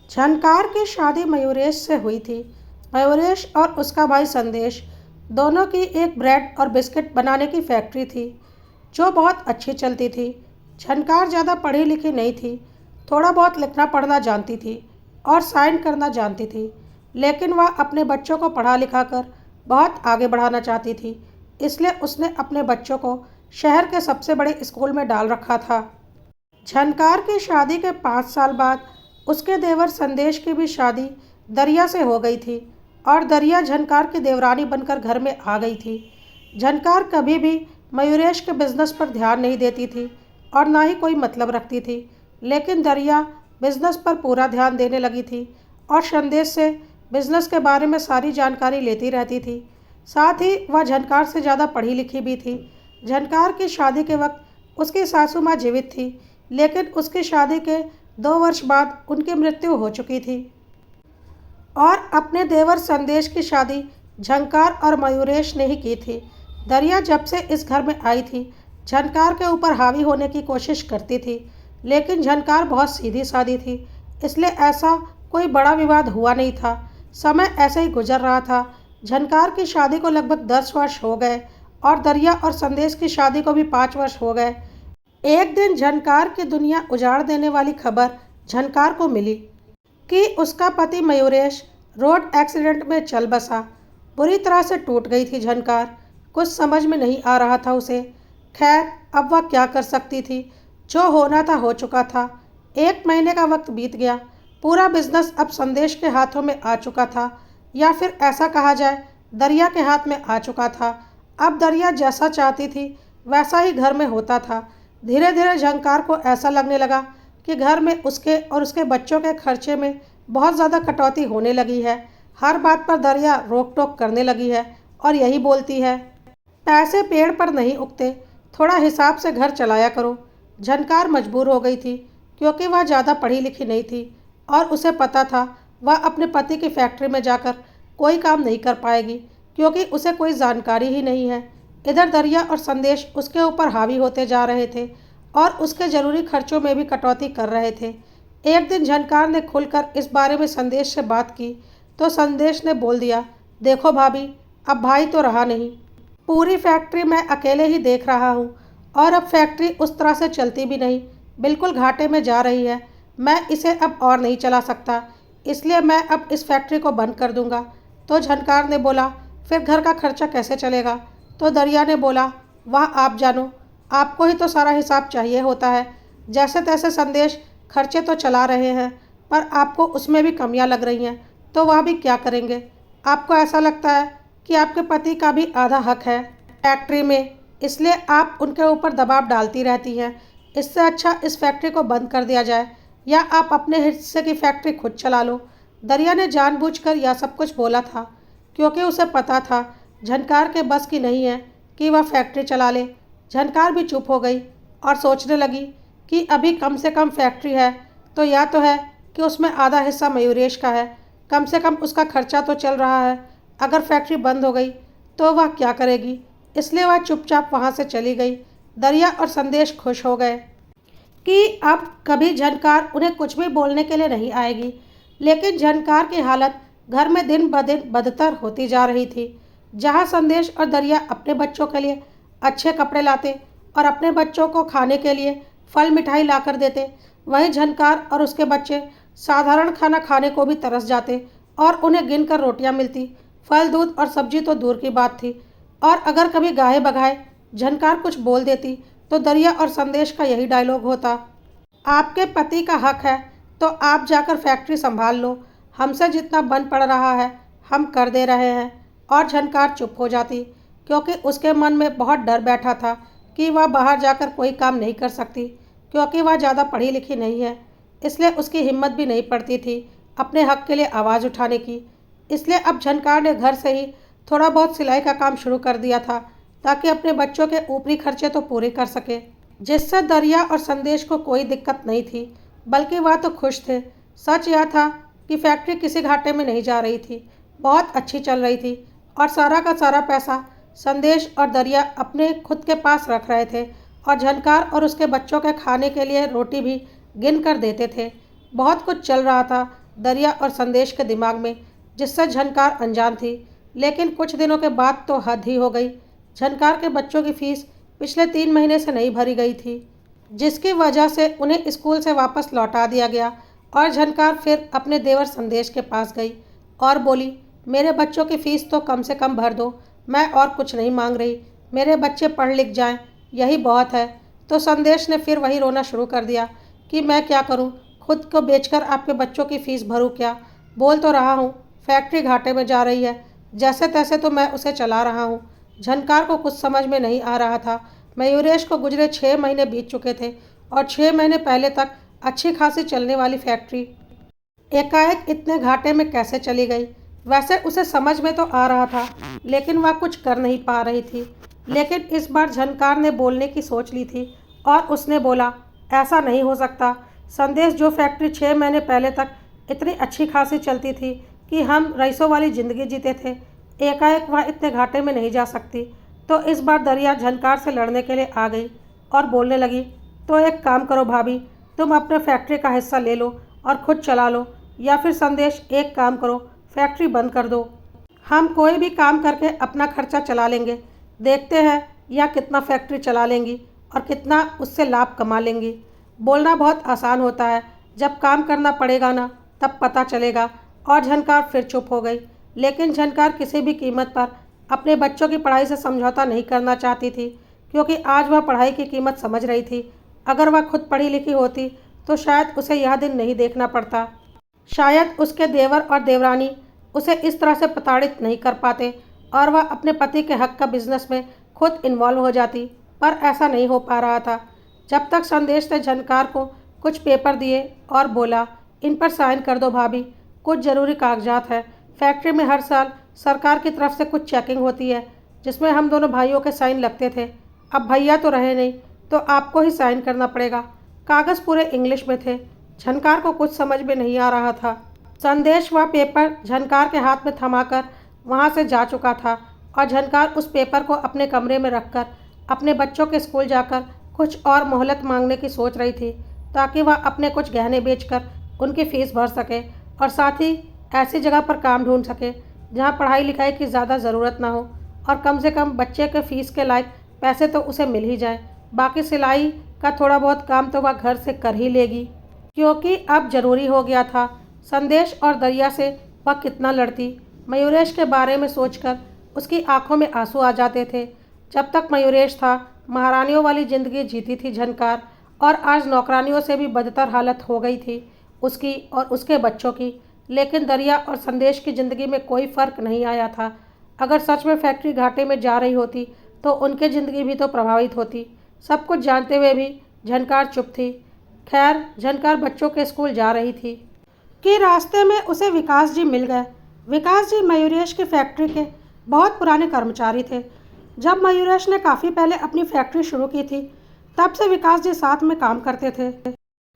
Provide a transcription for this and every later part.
झनकार की शादी मयूरेश से हुई थी। मयूरेश और उसका भाई संदेश दोनों की एक ब्रेड और बिस्किट बनाने की फैक्ट्री थी जो बहुत अच्छी चलती थी। झनकार ज़्यादा पढ़ी लिखी नहीं थी, थोड़ा बहुत लिखना पढ़ना जानती थी और साइन करना जानती थी, लेकिन वह अपने बच्चों को पढ़ा लिखा कर बहुत आगे बढ़ाना चाहती थी। इसलिए उसने अपने बच्चों को शहर के सबसे बड़े स्कूल में डाल रखा था। झनकार की शादी के 5 साल बाद उसके देवर संदेश की भी शादी दरिया से हो गई थी और दरिया झनकार की देवरानी बनकर घर में आ गई थी। झनकार कभी भी मयूरेश के बिजनेस पर ध्यान नहीं देती थी और ना ही कोई मतलब रखती थी, लेकिन दरिया बिजनेस पर पूरा ध्यान देने लगी थी और संदेश से बिजनेस के बारे में सारी जानकारी लेती रहती थी। साथ ही वह झनकार से ज़्यादा पढ़ी लिखी भी थी। झनकार की शादी के वक्त उसकी सासू माँ जीवित थी, लेकिन उसकी शादी के 2 वर्ष बाद उनकी मृत्यु हो चुकी थी। और अपने देवर संदेश की शादी झंकार और मयूरेश ने ही की थी। दरिया जब से इस घर में आई थी, झनकार के ऊपर हावी होने की कोशिश करती थी, लेकिन झनकार बहुत सीधी सादी थी, इसलिए ऐसा कोई बड़ा विवाद हुआ नहीं था। समय ऐसे ही गुजर रहा था। झनकार की शादी को लगभग 10 वर्ष हो गए और दरिया और संदेश की शादी को भी 5 वर्ष हो गए। एक दिन झनकार की दुनिया उजाड़ देने वाली खबर झनकार को मिली कि उसका पति मयूरेश रोड एक्सीडेंट में चल बसा। बुरी तरह से टूट गई थी झनकार। कुछ समझ में नहीं आ रहा था उसे। खैर, अब वह क्या कर सकती थी। जो होना था हो चुका था। 1 महीने का वक्त बीत गया। पूरा बिजनेस अब संदेश के हाथों में आ चुका था, या फिर ऐसा कहा जाए दरिया के हाथ में आ चुका था। अब दरिया जैसा चाहती थी वैसा ही घर में होता था। धीरे धीरे झंकार को ऐसा लगने लगा कि घर में उसके और उसके बच्चों के खर्चे में बहुत ज़्यादा कटौती होने लगी है। हर बात पर दरिया रोक टोक करने लगी है और यही बोलती है, पैसे पेड़ पर नहीं उगते, थोड़ा हिसाब से घर चलाया करो। झनकार मजबूर हो गई थी, क्योंकि वह ज़्यादा पढ़ी लिखी नहीं थी और उसे पता था वह अपने पति की फैक्ट्री में जाकर कोई काम नहीं कर पाएगी, क्योंकि उसे कोई जानकारी ही नहीं है। इधर दरिया और संदेश उसके ऊपर हावी होते जा रहे थे और उसके ज़रूरी खर्चों में भी कटौती कर रहे थे। एक दिन झनकार ने खुलकर इस बारे में संदेश से बात की तो संदेश ने बोल दिया, देखो भाभी, अब भाई तो रहा नहीं। पूरी फैक्ट्री मैं अकेले ही देख रहा हूँ और अब फैक्ट्री उस तरह से चलती भी नहीं, बिल्कुल घाटे में जा रही है। मैं इसे अब और नहीं चला सकता, इसलिए मैं अब इस फैक्ट्री को बंद कर दूंगा। तो झनकार ने बोला, फिर घर का खर्चा कैसे चलेगा? तो दरिया ने बोला, वाह आप जानो, आपको ही तो सारा हिसाब चाहिए होता है। जैसे तैसे संदेश खर्चे तो चला रहे हैं, पर आपको उसमें भी कमियां लग रही हैं, तो वह भी क्या करेंगे? आपको ऐसा लगता है कि आपके पति का भी आधा हक है फैक्ट्री में, इसलिए आप उनके ऊपर दबाव डालती रहती हैं। इससे अच्छा इस फैक्ट्री को बंद कर दिया जाए, या आप अपने हिस्से की फैक्ट्री खुद चला लो। दरिया ने जानबूझकर यह सब कुछ बोला था, क्योंकि उसे पता था झनकार के बस की नहीं है कि वह फैक्ट्री चला ले। झनकार भी चुप हो गई और सोचने लगी कि अभी कम से कम फैक्ट्री है तो या तो है कि उसमें आधा हिस्सा मयूरेश का है, कम से कम उसका खर्चा तो चल रहा है। अगर फैक्ट्री बंद हो गई तो वह क्या करेगी? इसलिए वह चुपचाप वहाँ से चली गई। दरिया और संदेश खुश हो गए कि अब कभी झनकार उन्हें कुछ भी बोलने के लिए नहीं आएगी, लेकिन झनकार की हालत घर में दिन ब दिन बदतर होती जा रही थी। जहाँ संदेश और दरिया अपने बच्चों के लिए अच्छे कपड़े लाते और अपने बच्चों को खाने के लिए फल मिठाई ला कर देते, वहीं झनकार और उसके बच्चे साधारण खाना खाने को भी तरस जाते और उन्हें गिनकर रोटियां मिलती। फल दूध और सब्जी तो दूर की बात थी, और अगर कभी गाहे बगाए झनकार कुछ बोल देती तो दरिया और संदेश का यही डायलॉग होता, आपके पति का हक है तो आप जाकर फैक्ट्री संभाल लो, हमसे जितना बन पड़ रहा है हम कर दे रहे हैं। और झनकार चुप हो जाती, क्योंकि उसके मन में बहुत डर बैठा था कि वह बाहर जाकर कोई काम नहीं कर सकती, क्योंकि वह ज़्यादा पढ़ी लिखी नहीं है। इसलिए उसकी हिम्मत भी नहीं पड़ती थी अपने हक के लिए आवाज़ उठाने की। इसलिए अब झनकार ने घर से ही थोड़ा बहुत सिलाई का काम शुरू कर दिया था, ताकि अपने बच्चों के ऊपरी खर्चे तो पूरे कर सके, जिससे दरिया और संदेश को कोई दिक्कत नहीं थी, बल्कि वह तो खुश थे। सच यह था कि फैक्ट्री किसी घाटे में नहीं जा रही थी, बहुत अच्छी चल रही थी और सारा का सारा पैसा संदेश और दरिया अपने खुद के पास रख रहे थे और झनकार और उसके बच्चों के खाने के लिए रोटी भी गिन कर देते थे। बहुत कुछ चल रहा था दरिया और संदेश के दिमाग में, जिससे झनकार अनजान थी। लेकिन कुछ दिनों के बाद तो हद ही हो गई। झनकार के बच्चों की फीस पिछले 3 महीने से नहीं भरी गई थी, जिसकी वजह से उन्हें स्कूल से वापस लौटा दिया गया। और झनकार फिर अपने देवर संदेश के पास गई और बोली, मेरे बच्चों की फ़ीस तो कम से कम भर दो, मैं और कुछ नहीं मांग रही, मेरे बच्चे पढ़ लिख जाएं, यही बहुत है। तो संदेश ने फिर वही रोना शुरू कर दिया कि मैं क्या करूं, खुद को बेचकर आपके बच्चों की फ़ीस भरूं क्या? बोल तो रहा हूं, फैक्ट्री घाटे में जा रही है, जैसे तैसे तो मैं उसे चला रहा हूं। झनकार को कुछ समझ में नहीं आ रहा था। मयूरेश को गुजरे 6 महीने बीत चुके थे और 6 महीने पहले तक अच्छी खासी चलने वाली फैक्ट्री एकाएक इतने घाटे में कैसे चली गई? वैसे उसे समझ में तो आ रहा था, लेकिन वह कुछ कर नहीं पा रही थी। लेकिन इस बार झनकार ने बोलने की सोच ली थी और उसने बोला, ऐसा नहीं हो सकता। संदेश, जो फैक्ट्री 6 महीने पहले तक इतनी अच्छी खासी चलती थी कि हम रईसों वाली ज़िंदगी जीते थे, एकाएक वह इतने घाटे में नहीं जा सकती। तो इस बार दरिया झनकार से लड़ने के लिए आ गई और बोलने लगी, तो एक काम करो भाभी, तुम अपने फैक्ट्री का हिस्सा ले लो और खुद चला लो, या फिर संदेश एक काम करो, फैक्ट्री बंद कर दो। हम कोई भी काम करके अपना खर्चा चला लेंगे, देखते हैं या कितना फैक्ट्री चला लेंगी और कितना उससे लाभ कमा लेंगी। बोलना बहुत आसान होता है, जब काम करना पड़ेगा ना तब पता चलेगा। और झनकार फिर चुप हो गई। लेकिन झनकार किसी भी कीमत पर अपने बच्चों की पढ़ाई से समझौता नहीं करना चाहती थी, क्योंकि आज वह पढ़ाई की कीमत समझ रही थी। अगर वह खुद पढ़ी लिखी होती तो शायद उसे यह दिन नहीं देखना पड़ता। शायद उसके देवर और देवरानी उसे इस तरह से प्रताड़ित नहीं कर पाते और वह अपने पति के हक का बिजनेस में खुद इन्वॉल्व हो जाती। पर ऐसा नहीं हो पा रहा था। जब तक संदेश ने झनकार को कुछ पेपर दिए और बोला, इन पर साइन कर दो भाभी, कुछ ज़रूरी कागजात हैं। फैक्ट्री में हर साल सरकार की तरफ से कुछ चेकिंग होती है, जिसमें हम दोनों भाइयों के साइन लगते थे। अब भैया तो रहे नहीं, तो आपको ही साइन करना पड़ेगा। कागज़ पूरे इंग्लिश में थे। झनकार को कुछ समझ में नहीं आ रहा था। संदेश वह पेपर झनकार के हाथ में थमाकर वहाँ से जा चुका था और झनकार उस पेपर को अपने कमरे में रखकर अपने बच्चों के स्कूल जाकर कुछ और मोहलत मांगने की सोच रही थी, ताकि वह अपने कुछ गहने बेचकर उनकी फ़ीस भर सके और साथ ही ऐसी जगह पर काम ढूंढ सके जहाँ पढ़ाई लिखाई की ज़्यादा ज़रूरत ना हो और कम से कम बच्चे के फ़ीस के लायक पैसे तो उसे मिल ही जाए। बाकी सिलाई का थोड़ा बहुत काम तो वह घर से कर ही लेगी, क्योंकि अब ज़रूरी हो गया था। संदेश और दरिया से वह कितना लड़ती। मयूरेश के बारे में सोचकर उसकी आंखों में आंसू आ जाते थे। जब तक मयूरेश था, महारानियों वाली ज़िंदगी जीती थी झनकार, और आज नौकरानियों से भी बदतर हालत हो गई थी उसकी और उसके बच्चों की। लेकिन दरिया और संदेश की ज़िंदगी में कोई फ़र्क नहीं आया था। अगर सच में फैक्ट्री घाटे में जा रही होती तो उनकी ज़िंदगी भी तो प्रभावित होती। सब कुछ जानते हुए भी झनकार चुप थी। खैर, झनकार बच्चों के स्कूल जा रही थी कि रास्ते में उसे विकास जी मिल गए। विकास जी मयूरेश की फैक्ट्री के बहुत पुराने कर्मचारी थे। जब मयूरेश ने काफ़ी पहले अपनी फैक्ट्री शुरू की थी, तब से विकास जी साथ में काम करते थे।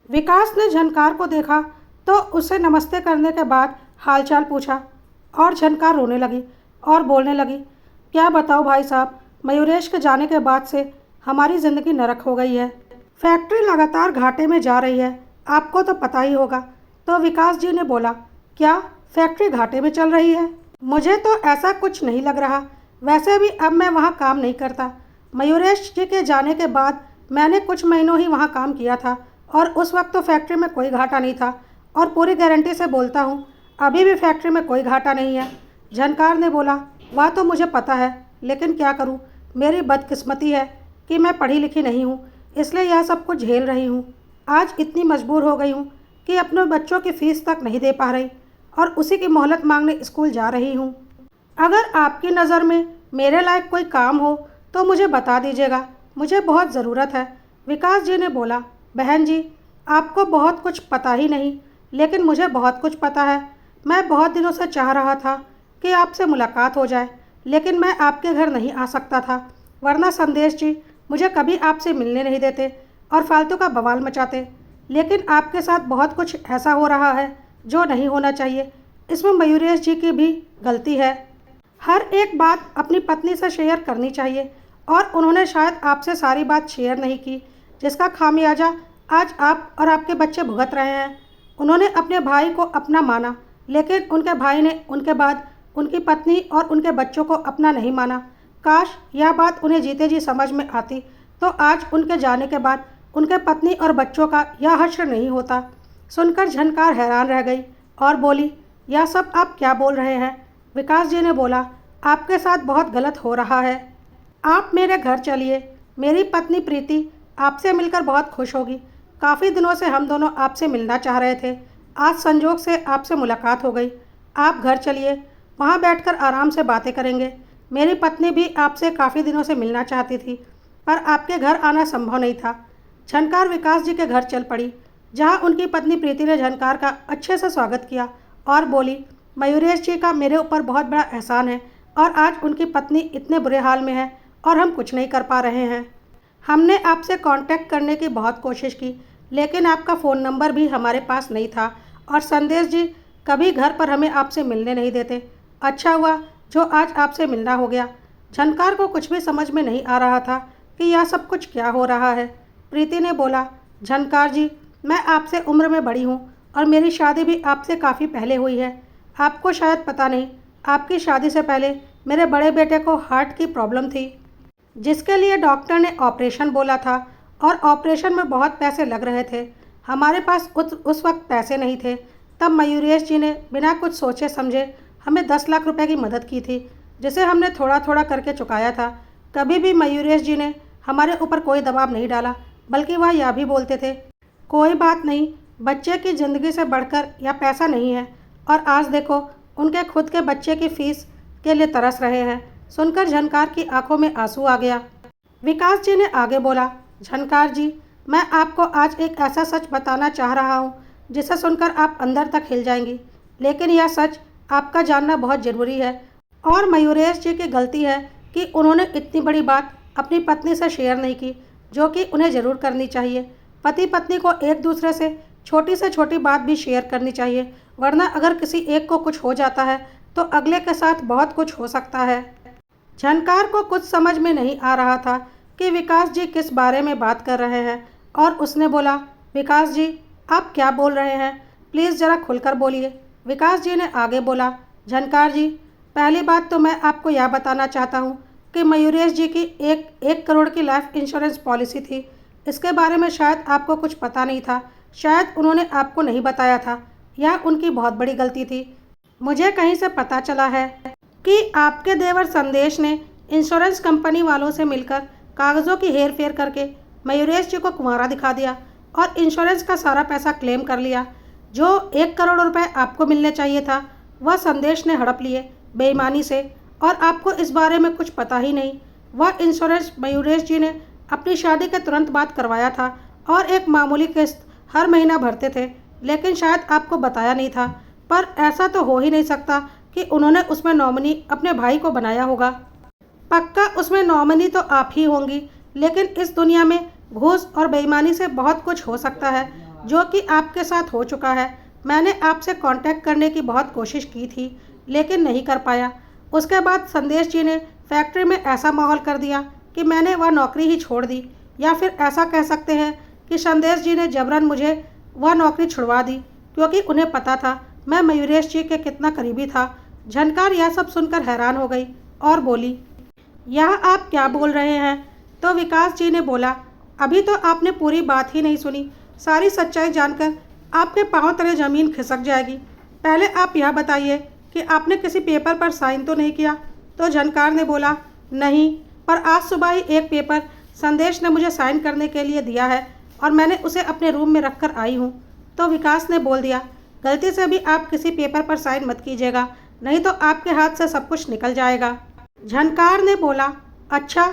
विकास ने झनकार को देखा तो उसे नमस्ते करने के बाद हालचाल पूछा और झनकार रोने लगी और बोलने लगी, क्या बताओ भाई साहब, मयूरेश के जाने के बाद से हमारी ज़िंदगी नरक हो गई है। फैक्ट्री लगातार घाटे में जा रही है, आपको तो पता ही होगा। तो विकास जी ने बोला, क्या फैक्ट्री घाटे में चल रही है? मुझे तो ऐसा कुछ नहीं लग रहा। वैसे भी अब मैं वहाँ काम नहीं करता। मयूरेश जी के जाने के बाद मैंने कुछ महीनों ही वहाँ काम किया था और उस वक्त तो फैक्ट्री में कोई घाटा नहीं था, और पूरी गारंटी से बोलता हूँ अभी भी फैक्ट्री में कोई घाटा नहीं है। झनकार ने बोला, वह तो मुझे पता है, लेकिन क्या करूँ, मेरी बदकिस्मती है कि मैं पढ़ी लिखी नहीं हूँ, इसलिए यह सब कुछ झेल रही हूँ। आज इतनी मजबूर हो गई हूँ कि अपने बच्चों की फ़ीस तक नहीं दे पा रही और उसी की मोहलत मांगने स्कूल जा रही हूँ। अगर आपकी नज़र में मेरे लायक कोई काम हो तो मुझे बता दीजिएगा, मुझे बहुत ज़रूरत है। विकास जी ने बोला, बहन जी, आपको बहुत कुछ पता ही नहीं, लेकिन मुझे बहुत कुछ पता है। मैं बहुत दिनों से चाह रहा था कि आपसे मुलाकात हो जाए, लेकिन मैं आपके घर नहीं आ सकता था, वरना संदेश जी मुझे कभी आपसे मिलने नहीं देते और फालतू का बवाल मचाते। लेकिन आपके साथ बहुत कुछ ऐसा हो रहा है जो नहीं होना चाहिए। इसमें मयूरेश जी की भी गलती है। हर एक बात अपनी पत्नी से शेयर करनी चाहिए, और उन्होंने शायद आपसे सारी बात शेयर नहीं की, जिसका खामियाजा आज आप और आपके बच्चे भुगत रहे हैं। उन्होंने अपने भाई को अपना माना, लेकिन उनके भाई ने उनके बाद उनकी पत्नी और उनके बच्चों को अपना नहीं माना। काश यह बात उन्हें जीते जी समझ में आती तो आज उनके जाने के बाद उनके पत्नी और बच्चों का यह हश्र नहीं होता। सुनकर झनकार हैरान रह गई और बोली, यह सब आप क्या बोल रहे हैं? विकास जी ने बोला, आपके साथ बहुत गलत हो रहा है। आप मेरे घर चलिए, मेरी पत्नी प्रीति आपसे मिलकर बहुत खुश होगी। काफ़ी दिनों से हम दोनों आपसे मिलना चाह रहे थे, आज संजोग से आपसे मुलाकात हो गई। आप घर चलिए, वहाँ बैठकर आराम से बातें करेंगे। मेरी पत्नी भी आपसे काफ़ी दिनों से मिलना चाहती थी, पर आपके घर आना संभव नहीं था। झनकार विकास जी के घर चल पड़ी, जहाँ उनकी पत्नी प्रीति ने झनकार का अच्छे से स्वागत किया और बोली, मयूरेश जी का मेरे ऊपर बहुत बड़ा एहसान है और आज उनकी पत्नी इतने बुरे हाल में है और हम कुछ नहीं कर पा रहे हैं। हमने आपसे कांटेक्ट करने की बहुत कोशिश की, लेकिन आपका फ़ोन नंबर भी हमारे पास नहीं था और संदेश जी कभी घर पर हमें आपसे मिलने नहीं देते। अच्छा हुआ जो आज आपसे मिलना हो गया। झनकार को कुछ भी समझ में नहीं आ रहा था कि यह सब कुछ क्या हो रहा है। प्रीति ने बोला, झनकार जी, मैं आपसे उम्र में बड़ी हूँ और मेरी शादी भी आपसे काफ़ी पहले हुई है। आपको शायद पता नहीं, आपकी शादी से पहले मेरे बड़े बेटे को हार्ट की प्रॉब्लम थी, जिसके लिए डॉक्टर ने ऑपरेशन बोला था और ऑपरेशन में बहुत पैसे लग रहे थे। हमारे पास उस वक्त पैसे नहीं थे। तब मयूरेश जी ने बिना कुछ सोचे समझे हमें 10 लाख रुपए की मदद की थी, जिसे हमने थोड़ा थोड़ा करके चुकाया था। कभी भी मयूरेश जी ने हमारे ऊपर कोई दबाव नहीं डाला, बल्कि वह यह भी बोलते थे, कोई बात नहीं, बच्चे की ज़िंदगी से बढ़कर यह पैसा नहीं है। और आज देखो, उनके खुद के बच्चे की फीस के लिए तरस रहे हैं। सुनकर झनकार की आंखों में आंसू आ गया। विकास जी ने आगे बोला, झनकार जी, मैं आपको आज एक ऐसा सच बताना चाह रहा हूँ जिसे सुनकर आप अंदर तक हिल जाएंगी, लेकिन यह सच आपका जानना बहुत ज़रूरी है। और मयूरेश जी की गलती है कि उन्होंने इतनी बड़ी बात अपनी पत्नी से शेयर नहीं की, जो कि उन्हें ज़रूर करनी चाहिए। पति पत्नी को एक दूसरे से छोटी बात भी शेयर करनी चाहिए, वरना अगर किसी एक को कुछ हो जाता है तो अगले के साथ बहुत कुछ हो सकता है। झनकार को कुछ समझ में नहीं आ रहा था कि विकास जी किस बारे में बात कर रहे हैं और उसने बोला, विकास जी, आप क्या बोल रहे हैं? प्लीज़ ज़रा खुलकर बोलिए। विकास जी ने आगे बोला, झनकार जी, पहली बात तो मैं आपको यह बताना चाहता हूँ कि मयूरेश जी की एक करोड़ की लाइफ इंश्योरेंस पॉलिसी थी। इसके बारे में शायद आपको कुछ पता नहीं था, शायद उन्होंने आपको नहीं बताया था। यह उनकी बहुत बड़ी गलती थी। मुझे कहीं से पता चला है कि आपके देवर संदेश ने इंश्योरेंस कंपनी वालों से मिलकर कागज़ों की हेर फेर करके मयूरेश जी को कुंवारा दिखा दिया और इंश्योरेंस का सारा पैसा क्लेम कर लिया। जो 1 करोड़ रुपए आपको मिलने चाहिए था, वह संदेश ने हड़प लिए बेईमानी से, और आपको इस बारे में कुछ पता ही नहीं। वह इंश्योरेंस मयूरेश जी ने अपनी शादी के तुरंत बाद करवाया था और एक मामूली किस्त हर महीना भरते थे, लेकिन शायद आपको बताया नहीं था। पर ऐसा तो हो ही नहीं सकता कि उन्होंने उसमें नॉमिनी अपने भाई को बनाया होगा। पक्का उसमें नॉमिनी तो आप ही होंगी, लेकिन इस दुनिया में घूस और बेईमानी से बहुत कुछ हो सकता है, जो कि आपके साथ हो चुका है। मैंने आपसे कांटेक्ट करने की बहुत कोशिश की थी, लेकिन नहीं कर पाया। उसके बाद संदेश जी ने फैक्ट्री में ऐसा माहौल कर दिया कि मैंने वह नौकरी ही छोड़ दी, या फिर ऐसा कह सकते हैं कि संदेश जी ने जबरन मुझे वह नौकरी छुड़वा दी, क्योंकि उन्हें पता था मैं मयूरेश जी के कितना करीबी था। झनकार यह सब सुनकर हैरान हो गई और बोली, यह आप क्या बोल रहे हैं? तो विकास जी ने बोला, अभी तो आपने पूरी बात ही नहीं सुनी। सारी सच्चाई जानकर आपके पांव तले ज़मीन खिसक जाएगी। पहले आप यह बताइए कि आपने किसी पेपर पर साइन तो नहीं किया? तो झनकार ने बोला, नहीं, पर आज सुबह ही एक पेपर संदेश ने मुझे साइन करने के लिए दिया है और मैंने उसे अपने रूम में रख कर आई हूँ। तो विकास ने बोल दिया, गलती से भी आप किसी पेपर पर साइन मत कीजिएगा, नहीं तो आपके हाथ से सब कुछ निकल जाएगा। झनकार ने बोला, अच्छा,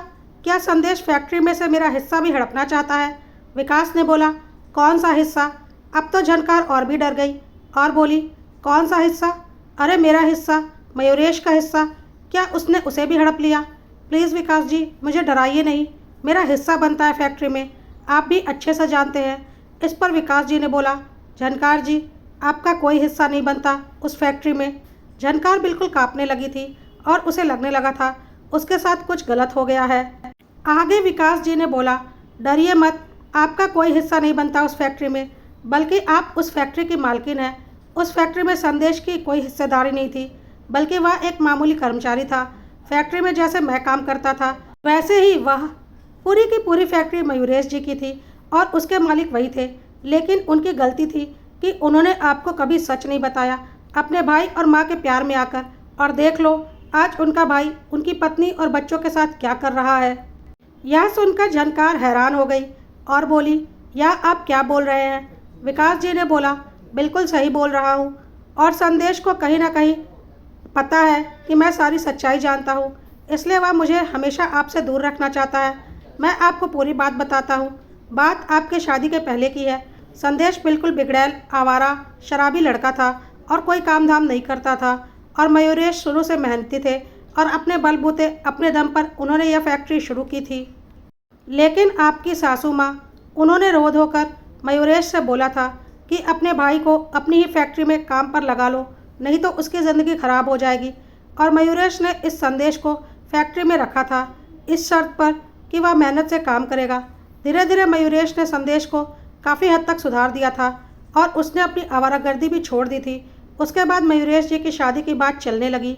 क्या संदेश फैक्ट्री में से मेरा हिस्सा भी हड़पना चाहता है? विकास ने बोला, कौन सा हिस्सा? अब तो झनकार और भी डर गई और बोली, कौन सा हिस्सा? अरे मेरा हिस्सा, मयूरेश का हिस्सा, क्या उसने उसे भी हड़प लिया? प्लीज़ विकास जी, मुझे डराइए नहीं, मेरा हिस्सा बनता है फैक्ट्री में, आप भी अच्छे से जानते हैं। इस पर विकास जी ने बोला, झनकार जी, आपका कोई हिस्सा नहीं बनता उस फैक्ट्री में। झनकार बिल्कुल कांपने लगी थी और उसे लगने लगा था उसके साथ कुछ गलत हो गया है। आगे विकास जी ने बोला, डरिए मत, आपका कोई हिस्सा नहीं बनता उस फैक्ट्री में। बल्कि आप उस फैक्ट्री की मालकिन हैं। उस फैक्ट्री में संदेश की कोई हिस्सेदारी नहीं थी, बल्कि वह एक मामूली कर्मचारी था। फैक्ट्री में जैसे मैं काम करता था, वैसे ही वह पूरी की पूरी फैक्ट्री मयूरेश जी की थी और उसके मालिक वही थे। लेकिन उनकी गलती थी कि उन्होंने आपको कभी सच नहीं बताया अपने भाई और माँ के प्यार में आकर। और देख लो आज उनका भाई उनकी पत्नी और बच्चों के साथ क्या कर रहा है। यह सुनकर झनकार हैरान हो गई और बोली, यह आप क्या बोल रहे हैं? विकास जी ने बोला, बिल्कुल सही बोल रहा हूँ, और संदेश को कहीं ना कहीं पता है कि मैं सारी सच्चाई जानता हूँ, इसलिए वह मुझे हमेशा आपसे दूर रखना चाहता है। मैं आपको पूरी बात बताता हूँ। बात आपके शादी के पहले की है। संदेश बिल्कुल बिगड़ैल, आवारा, शराबी लड़का था और कोई काम धाम नहीं करता था। और मयूरेश शुरू से मेहनती थे और अपने बलबूते अपने दम पर उन्होंने यह फैक्ट्री शुरू की थी। लेकिन आपकी सासू माँ, उन्होंने रो धोकर मयूरेश से बोला था कि अपने भाई को अपनी ही फैक्ट्री में काम पर लगा लो, नहीं तो उसकी ज़िंदगी खराब हो जाएगी। और मयूरेश ने इस संदेश को फैक्ट्री में रखा था इस शर्त पर कि वह मेहनत से काम करेगा। धीरे धीरे मयूरेश ने संदेश को काफ़ी हद तक सुधार दिया था और उसने अपनी आवारागर्दी भी छोड़ दी थी। उसके बाद मयूरेश जी की शादी की बात चलने लगी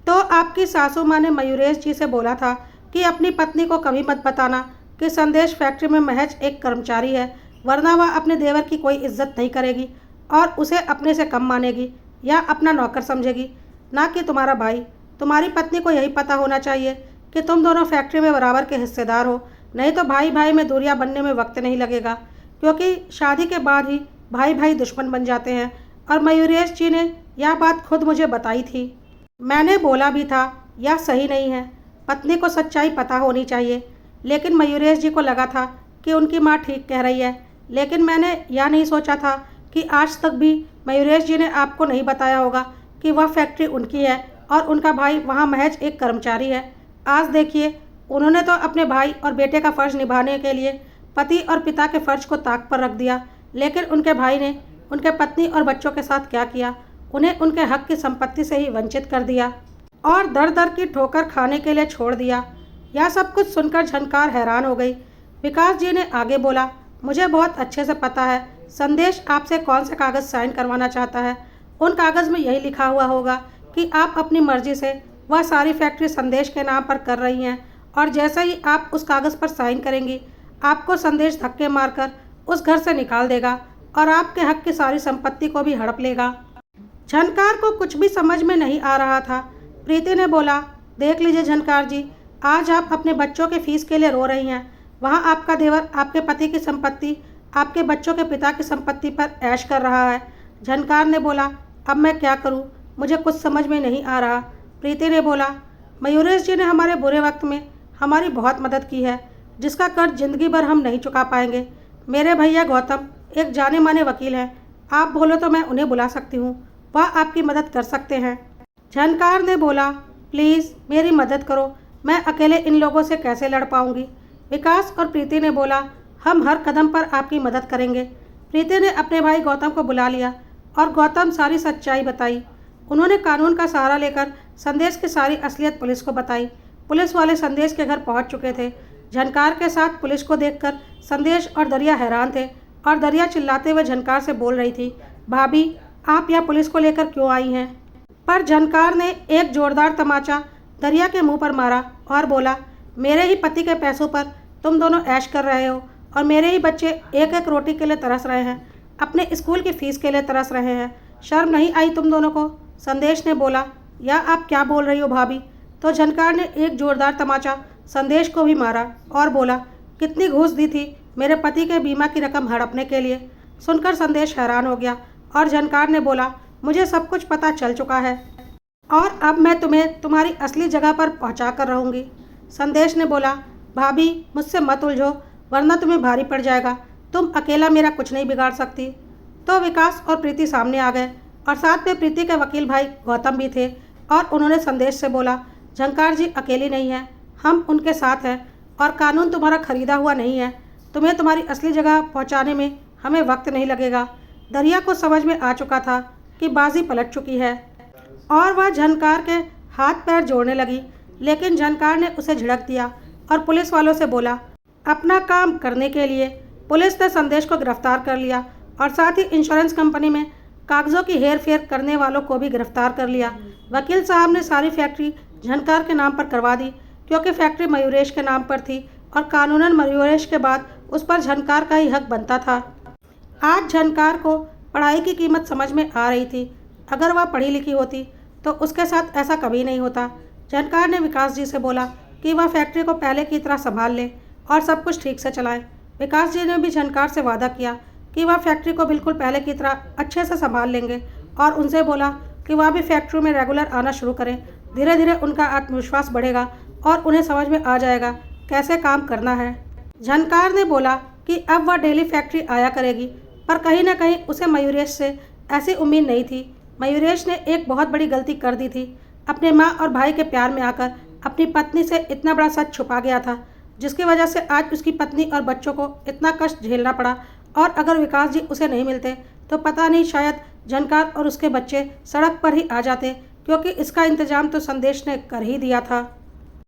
तो आपकी सासू माँ ने मयूरेश जी से बोला था कि अपनी पत्नी को कभी मत बताना कि संदेश फैक्ट्री में महज एक कर्मचारी है, वरना वह अपने देवर की कोई इज्जत नहीं करेगी और उसे अपने से कम मानेगी या अपना नौकर समझेगी, ना कि तुम्हारा भाई। तुम्हारी पत्नी को यही पता होना चाहिए कि तुम दोनों फैक्ट्री में बराबर के हिस्सेदार हो, नहीं तो भाई भाई में दूरियां बनने में वक्त नहीं लगेगा, क्योंकि शादी के बाद ही भाई भाई दुश्मन बन जाते हैं। और मयूरेश जी ने यह बात खुद मुझे बताई थी। मैंने बोला भी था यह सही नहीं है, पत्नी को सच्चाई पता होनी चाहिए। लेकिन मयूरेश जी को लगा था कि उनकी माँ ठीक कह रही है। लेकिन मैंने यह नहीं सोचा था कि आज तक भी मयूरेश जी ने आपको नहीं बताया होगा कि वह फैक्ट्री उनकी है और उनका भाई वहाँ महज एक कर्मचारी है। आज देखिए, उन्होंने तो अपने भाई और बेटे का फ़र्ज निभाने के लिए पति और पिता के फ़र्ज को ताक पर रख दिया, लेकिन उनके भाई ने उनके पत्नी और बच्चों के साथ क्या किया? उन्हें उनके हक की संपत्ति से ही वंचित कर दिया और दर दर की ठोकर खाने के लिए छोड़ दिया। यह सब कुछ सुनकर झनकार हैरान हो गई। विकास जी ने आगे बोला, मुझे बहुत अच्छे से पता है संदेश आपसे कौन से कागज़ साइन करवाना चाहता है। उन कागज़ में यही लिखा हुआ होगा कि आप अपनी मर्जी से वह सारी फैक्ट्री संदेश के नाम पर कर रही हैं, और जैसे ही आप उस कागज़ पर साइन करेंगी, आपको संदेश धक्के मारकर उस घर से निकाल देगा और आपके हक की सारी संपत्ति को भी हड़प लेगा। झनकार को कुछ भी समझ में नहीं आ रहा था। प्रीति ने बोला, देख लीजिए झनकार जी, आज आप अपने बच्चों के फीस के लिए रो रही हैं, वहाँ आपका देवर आपके पति की संपत्ति, आपके बच्चों के पिता की संपत्ति पर ऐश कर रहा है। झनकार ने बोला, अब मैं क्या करूँ, मुझे कुछ समझ में नहीं आ रहा। प्रीति ने बोला, मयूरेश जी ने हमारे बुरे वक्त में हमारी बहुत मदद की है, जिसका कर्ज जिंदगी भर हम नहीं चुका पाएंगे। मेरे भैया गौतम एक जाने माने वकील हैं, आप बोलो तो मैं उन्हें बुला सकती हूँ, वह आपकी मदद कर सकते हैं। झनकार ने बोला, प्लीज़ मेरी मदद करो, मैं अकेले इन लोगों से कैसे लड़ पाऊँगी। विकास और प्रीति ने बोला, हम हर कदम पर आपकी मदद करेंगे। प्रीति ने अपने भाई गौतम को बुला लिया और गौतम सारी सच्चाई बताई। उन्होंने कानून का सहारा लेकर संदेश की सारी असलियत पुलिस को बताई। पुलिस वाले संदेश के घर पहुंच चुके थे। झनकार के साथ पुलिस को देखकर संदेश और दरिया हैरान थे और दरिया चिल्लाते हुए झनकार से बोल रही थी, भाभी आप यहाँ पुलिस को लेकर क्यों आई हैं? पर झनकार ने एक जोरदार तमाचा दरिया के मुंह पर मारा और बोला, मेरे ही पति के पैसों पर तुम दोनों ऐश कर रहे हो और मेरे ही बच्चे एक एक रोटी के लिए तरस रहे हैं, अपने स्कूल की फीस के लिए तरस रहे हैं। शर्म नहीं आई तुम दोनों को? संदेश ने बोला, या आप क्या बोल रही हो भाभी? तो झनकार ने एक जोरदार तमाचा संदेश को भी मारा और बोला, कितनी घूस दी थी मेरे पति के बीमा की रकम हड़पने के लिए? सुनकर संदेश हैरान हो गया और झनकार ने बोला, मुझे सब कुछ पता चल चुका है और अब मैं तुम्हें तुम्हारी असली जगह पर पहुंचा कर रहूँगी। संदेश ने बोला, भाभी मुझसे मत उलझो, वरना तुम्हें भारी पड़ जाएगा, तुम अकेला मेरा कुछ नहीं बिगाड़ सकती। तो विकास और प्रीति सामने आ गए और साथ में प्रीति के वकील भाई गौतम भी थे और उन्होंने संदेश से बोला, झनकार जी अकेली नहीं है, हम उनके साथ हैं और कानून तुम्हारा खरीदा हुआ नहीं है, तुम्हें तुम्हारी असली जगह पहुंचाने में हमें वक्त नहीं लगेगा। दरिया को समझ में आ चुका था कि बाजी पलट चुकी है और वह झनकार के हाथ पैर जोड़ने लगी, लेकिन झनकार ने उसे झिड़क दिया और पुलिस वालों से बोला। अपना काम करने के लिए पुलिस ने संदेश को गिरफ्तार कर लिया और साथ ही इंश्योरेंस कंपनी में कागज़ों की हेर फेर करने वालों को भी गिरफ्तार कर लिया। वकील साहब ने सारी फैक्ट्री झनकार के नाम पर करवा दी, क्योंकि फैक्ट्री मयूरेश के नाम पर थी और कानूनन मयूरेश के बाद उस पर झनकार का ही हक बनता था। आज झनकार को पढ़ाई की कीमत समझ में आ रही थी। अगर वह पढ़ी लिखी होती तो उसके साथ ऐसा कभी नहीं होता। झनकार ने विकास जी से बोला कि वह फैक्ट्री को पहले की तरह संभाल ले और सब कुछ ठीक से चलाए। विकास जी ने भी झनकार से वादा किया कि वह फैक्ट्री को बिल्कुल पहले की तरह अच्छे से संभाल लेंगे और उनसे बोला कि वह भी फैक्ट्री में रेगुलर आना शुरू करें। धीरे धीरे उनका आत्मविश्वास बढ़ेगा और उन्हें समझ में आ जाएगा कैसे काम करना है। झनकार ने बोला कि अब वह डेली फैक्ट्री आया करेगी, पर कहीं ना कहीं उसे मयूरेश से ऐसी उम्मीद नहीं थी। मयूरेश ने एक बहुत बड़ी गलती कर दी थी। अपने माँ और भाई के प्यार में आकर अपनी पत्नी से इतना बड़ा सच छुपा गया था, जिसकी वजह से आज उसकी पत्नी और बच्चों को इतना कष्ट झेलना पड़ा। और अगर विकास जी उसे नहीं मिलते तो पता नहीं, शायद झनकार और उसके बच्चे सड़क पर ही आ जाते, क्योंकि इसका इंतजाम तो संदेश ने कर ही दिया था।